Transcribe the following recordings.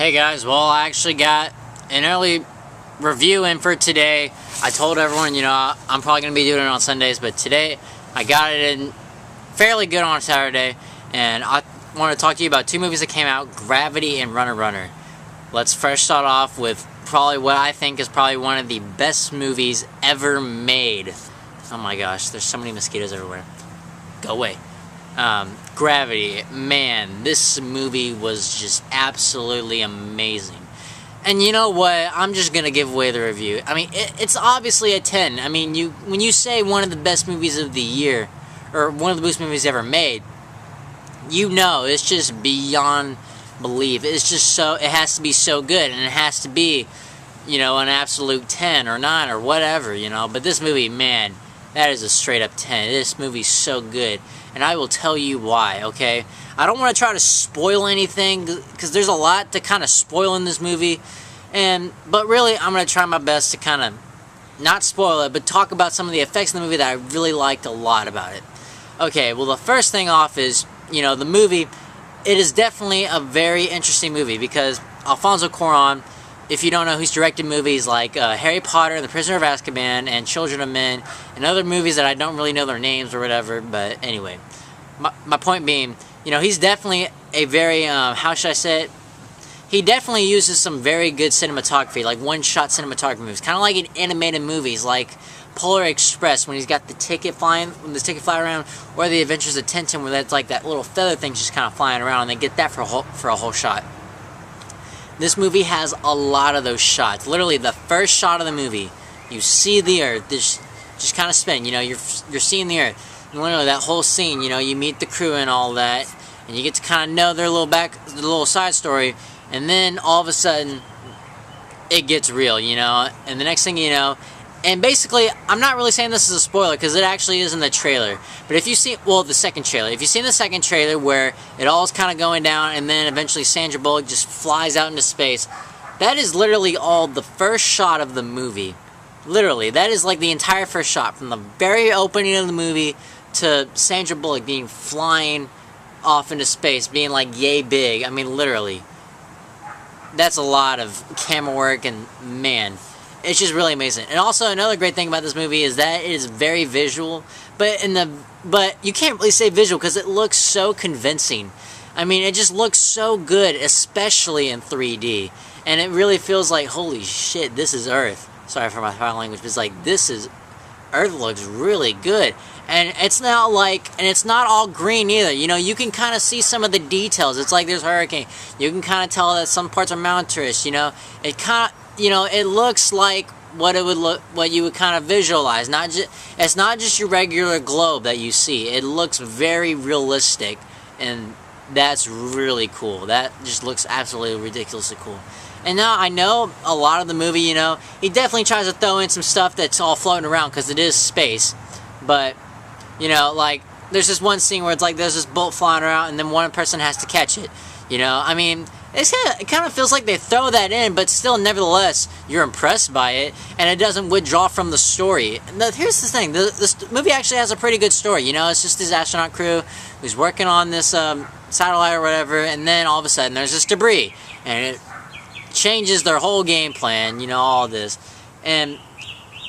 Hey guys, well, I actually got an early review in for today. I told everyone, I'm probably going to be doing it on Sundays, but today I got it in fairly good on Saturday, and I want to talk to you about two movies that came out, Gravity and Runner Runner. Let's first start off with probably what I think is probably one of the best movies ever made. Oh my gosh, there's so many mosquitoes everywhere. Go away. Gravity, man, this movie was just absolutely amazing. And you know what? I'm just gonna give away the review. I mean, it's obviously a 10. I mean, when you say one of the best movies of the year, or one of the best movies ever made, it's just beyond belief. It's just it has to be so good, and it has to be, an absolute 10 or 9 or whatever, But this movie, man, that is a straight up 10. This movie's so good. And I will tell you why, okay? I don't want to try to spoil anything, because there's a lot to kind of spoil in this movie. But really, I'm going to try my best to kind of not spoil it, but talk about some of the effects in the movie that I really liked a lot about it. Okay, well, the first thing off is, the movie, it is definitely a very interesting movie, because Alfonso Cuarón, if you don't know, he's directed movies like Harry Potter and the Prisoner of Azkaban and Children of Men and other movies that I don't really know their names or whatever, but anyway. My point being, he's definitely a very, how should I say it? He definitely uses some very good cinematography, like one-shot cinematography movies, kind of like in animated movies like Polar Express, when he's got the ticket flying around, or The Adventures of Tintin, where that's like that little feather thing just kind of flying around, and they get that for a whole shot. This movie has a lot of those shots. Literally, the first shot of the movie, you see the Earth just kind of spin. You're seeing the Earth. And literally, that whole scene, you meet the crew and all that, and you get to kind of know their little side story, and then all of a sudden, it gets real, And the next thing you know, and basically, I'm not really saying this is a spoiler, because it actually is in the trailer. But if you see, the second trailer. If you've seen the second trailer where it all is kind of going down, and then eventually Sandra Bullock just flies out into space, that is literally all the first shot of the movie. Literally, that is like the entire first shot, from the very opening of the movie to Sandra Bullock being flying off into space, being like yay big. I mean, literally. That's a lot of camera work, and man, it's just really amazing. And also, another great thing about this movie is that it is very visual, but you can't really say visual because it looks so convincing. I mean, it just looks so good, especially in 3D. And it really feels like, holy shit, this is Earth. Sorry for my foul language, but it's like, Earth looks really good. And it's not all green either. You can kind of see some of the details. It's like there's a hurricane. You can kind of tell that some parts are mountainous, It kind of, it looks like what you would kind of visualize. It's not just your regular globe that you see. It looks very realistic, and that's really cool. That just looks absolutely ridiculously cool. And now I know a lot of the movie, he definitely tries to throw in some stuff that's all floating around because it is space. But, like, there's this one scene where it's like there's this boat flying around and then one person has to catch it. I mean, it kind of feels like they throw that in, but still, nevertheless, you're impressed by it, and it doesn't withdraw from the story. Here's the thing, this movie actually has a pretty good story, It's just this astronaut crew who's working on this satellite or whatever, and then all of a sudden there's this debris, and it changes their whole game plan, all this. And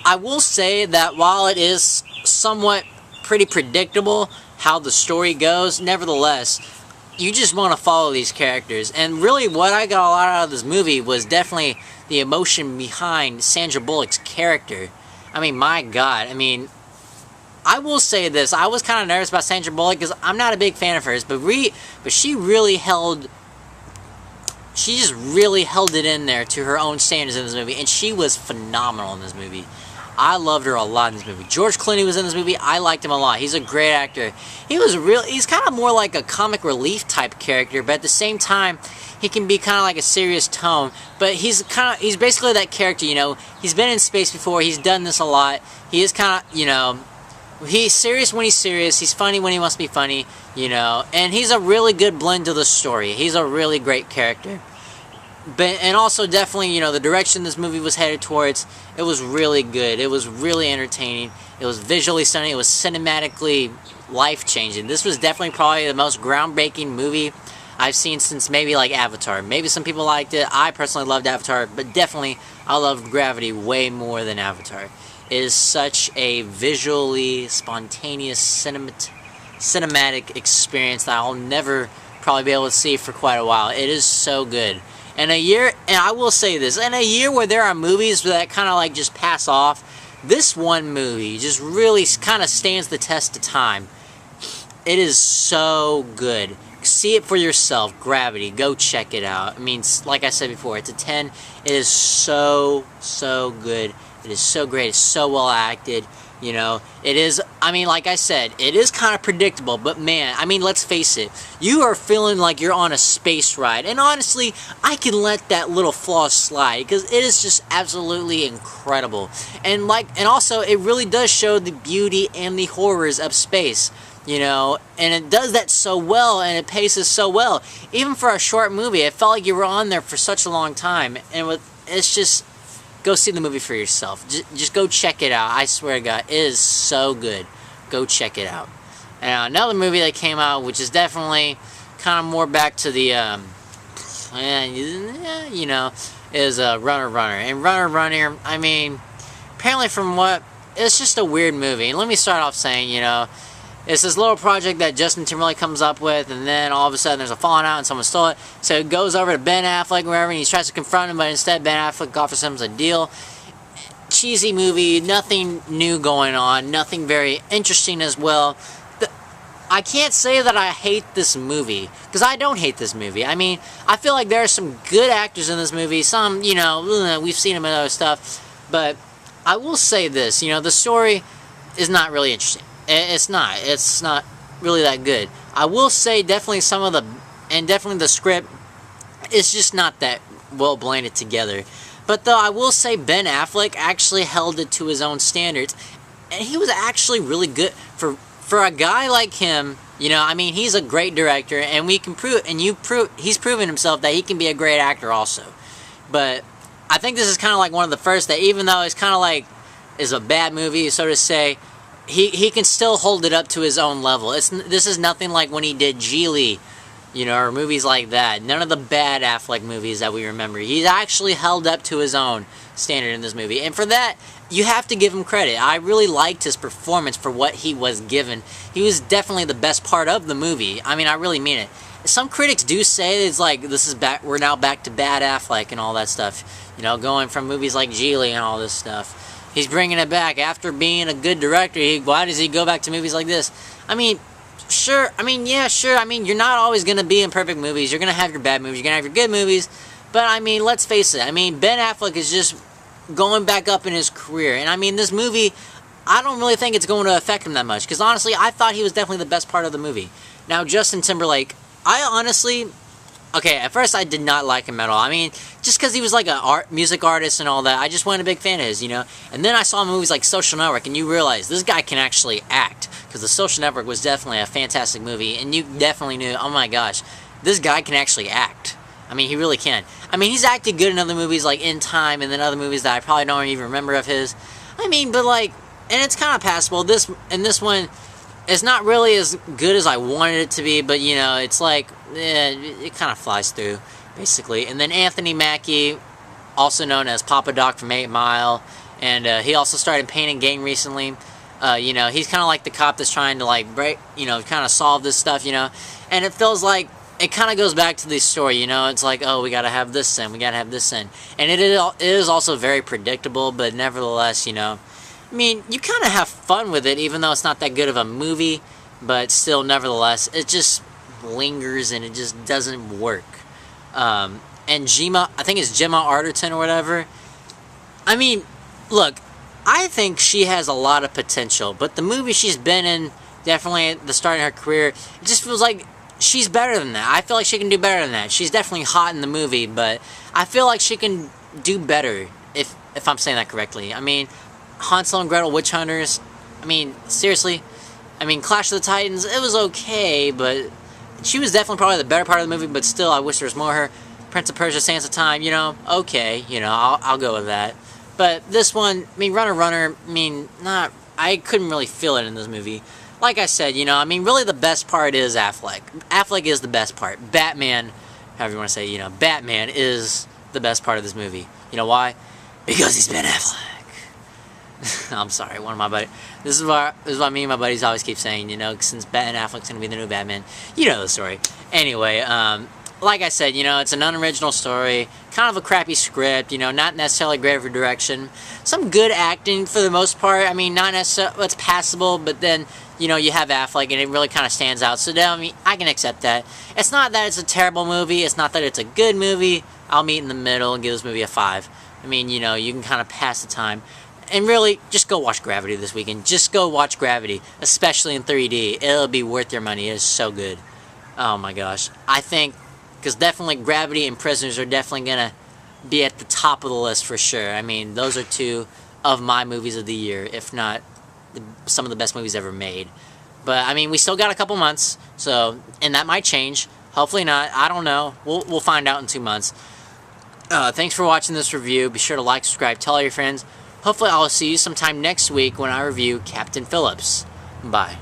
I will say that while it is somewhat pretty predictable how the story goes, nevertheless, you just want to follow these characters. And really, what I got a lot out of this movie was definitely the emotion behind Sandra Bullock's character. I mean, my God. I mean, I will say this. I was kind of nervous about Sandra Bullock because I'm not a big fan of hers, but she just really held it in there to her own standards in this movie, and she was phenomenal in this movie. I loved her a lot in this movie. George Clooney was in this movie. I liked him a lot. He's a great actor. He's kind of more like a comic relief type character, but at the same time, he can be kind of like a serious tone. But he's basically that character, He's been in space before. He's done this a lot. He is kind of, he's serious when he's serious. He's funny when he wants to be funny, And he's a really good blend to the story. He's a really great character. And also, definitely, the direction this movie was headed towards, it was really good. It was really entertaining. It was visually stunning. It was cinematically life-changing. This was definitely probably the most groundbreaking movie I've seen since maybe like Avatar. Maybe some people liked it. I personally loved Avatar, but definitely I loved Gravity way more than Avatar. It is such a visually spontaneous cinematic experience that I'll never probably be able to see for quite a while. It is so good. And I will say this, in a year where there are movies that kind of like just pass off, this one movie just really kind of stands the test of time. It is so good. See it for yourself. Gravity. Go check it out. I mean, like I said before, it's a 10. It is so good. It is so great. It's so well acted. You know, it is, I mean, like I said, it is kind of predictable, but man, I mean, let's face it, you are feeling like you're on a space ride, and honestly, I can let that little flaw slide, because it is just absolutely incredible, and also, it really does show the beauty and the horrors of space, you know, and it does that so well, and it paces so well. Even for a short movie, it felt like you were on there for such a long time, and it's just... Go see the movie for yourself. Just go check it out. I swear to God, it is so good. Go check it out. And another movie that came out, which is definitely kind of more back to the, you know, is Runner Runner. And Runner Runner, I mean, apparently it's just a weird movie. And let me start off saying, you know, it's this little project that Justin Timberlake comes up with, and then all of a sudden there's a falling out and someone stole it. So it goes over to Ben Affleck, wherever, and he tries to confront him, but instead Ben Affleck offers him a deal. Cheesy movie, nothing new going on, nothing very interesting as well. I can't say that I hate this movie, because I don't hate this movie. I mean, I feel like there are some good actors in this movie. Some, you know, we've seen them in other stuff. But I will say this, you know, the story is not really interesting. It's not really that good. I will say definitely definitely the script is just not that well blended together. But though I will say Ben Affleck actually held it to his own standards, and he was actually really good for a guy like him. You know, I mean, he's a great director, and we can prove, and he's proven himself that he can be a great actor also. But I think this is kind of like one of the first that, even though it's kind of like is a bad movie, so to say, he can still hold it up to his own level. This is nothing like when he did Geely, you know, or movies like that. None of the bad Affleck movies that we remember. He's actually held up to his own standard in this movie. And for that, you have to give him credit. I really liked his performance for what he was given. He was definitely the best part of the movie. I mean, I really mean it. Some critics do say it's like, we're now back to bad Affleck and all that stuff. You know, going from movies like Geely and all this stuff. He's bringing it back after being a good director. Why does he go back to movies like this? I mean, sure. I mean, yeah, sure. I mean, you're not always going to be in perfect movies. You're going to have your bad movies. You're going to have your good movies. But, I mean, let's face it. I mean, Ben Affleck is just going back up in his career. And, I mean, this movie, I don't really think it's going to affect him that much. Because, honestly, I thought he was definitely the best part of the movie. Now, Justin Timberlake, I honestly... Okay, at first I did not like him at all. I mean, just because he was like a music artist and all that, I just wasn't a big fan of his, you know? And then I saw movies like Social Network, and you realize this guy can actually act. Because The Social Network was definitely a fantastic movie, and you definitely knew, oh my gosh, this guy can actually act. I mean, he really can. I mean, he's acted good in other movies like In Time, and then other movies that I probably don't even remember of his. I mean, but like, and it's kind of passable. This one... It's not really as good as I wanted it to be, but, you know, it's like, it kind of flies through, basically. And then Anthony Mackie, also known as Papa Doc from 8 Mile, and he also started Pain and Gain recently. You know, he's kind of like the cop that's trying to, like, kind of solve this stuff, you know. And it feels like, it kind of goes back to the story, you know. It's like, oh, we got to have this in, we got to have this in. And it is also very predictable, but nevertheless, you know, I mean, you kind of have fun with it, even though it's not that good of a movie, but still, nevertheless, it just lingers and it just doesn't work. And I think it's Gemma Arterton or whatever. I mean, look, I think she has a lot of potential, but the movie she's been in, definitely at the start of her career, it just feels like she's better than that. I feel like she can do better than that. She's definitely hot in the movie, but I feel like she can do better, if I'm saying that correctly. I mean, Hansel and Gretel Witch Hunters, I mean, seriously, I mean, Clash of the Titans, it was okay, but she was definitely probably the better part of the movie, but still, I wish there was more of her. Prince of Persia, Sands of Time, you know, okay, you know, I'll go with that. But this one, I mean, Runner Runner, I mean, I couldn't really feel it in this movie. like I said, you know, I mean, really the best part is Affleck. Affleck is the best part. Batman, however you want to say, you know, Batman is the best part of this movie. You know why? Because he's Ben Affleck. I'm sorry, one of my buddies. This is what me and my buddies always keep saying, you know, since Ben Affleck's going to be the new Batman. You know the story. Anyway, like I said, you know, it's an unoriginal story, kind of a crappy script, you know, not necessarily great for direction. Some good acting for the most part. I mean, not necessarily, it's passable, but then, you know, you have Affleck and it really kind of stands out. So, I mean, I can accept that. It's not that it's a terrible movie. It's not that it's a good movie. I'll meet in the middle and give this movie a 5. I mean, you know, you can kind of pass the time. And really, just go watch Gravity this weekend. Just go watch Gravity, especially in 3D. It'll be worth your money. It is so good. Oh my gosh. I think, because definitely Gravity and Prisoners are definitely going to be at the top of the list for sure. I mean, those are 2 of my movies of the year, if not some of the best movies ever made. But, I mean, we still got a couple months, so, and that might change. Hopefully not. I don't know. We'll find out in 2 months. Thanks for watching this review. Be sure to like, subscribe, tell all your friends. Hopefully I'll see you sometime next week when I review Captain Phillips. Bye.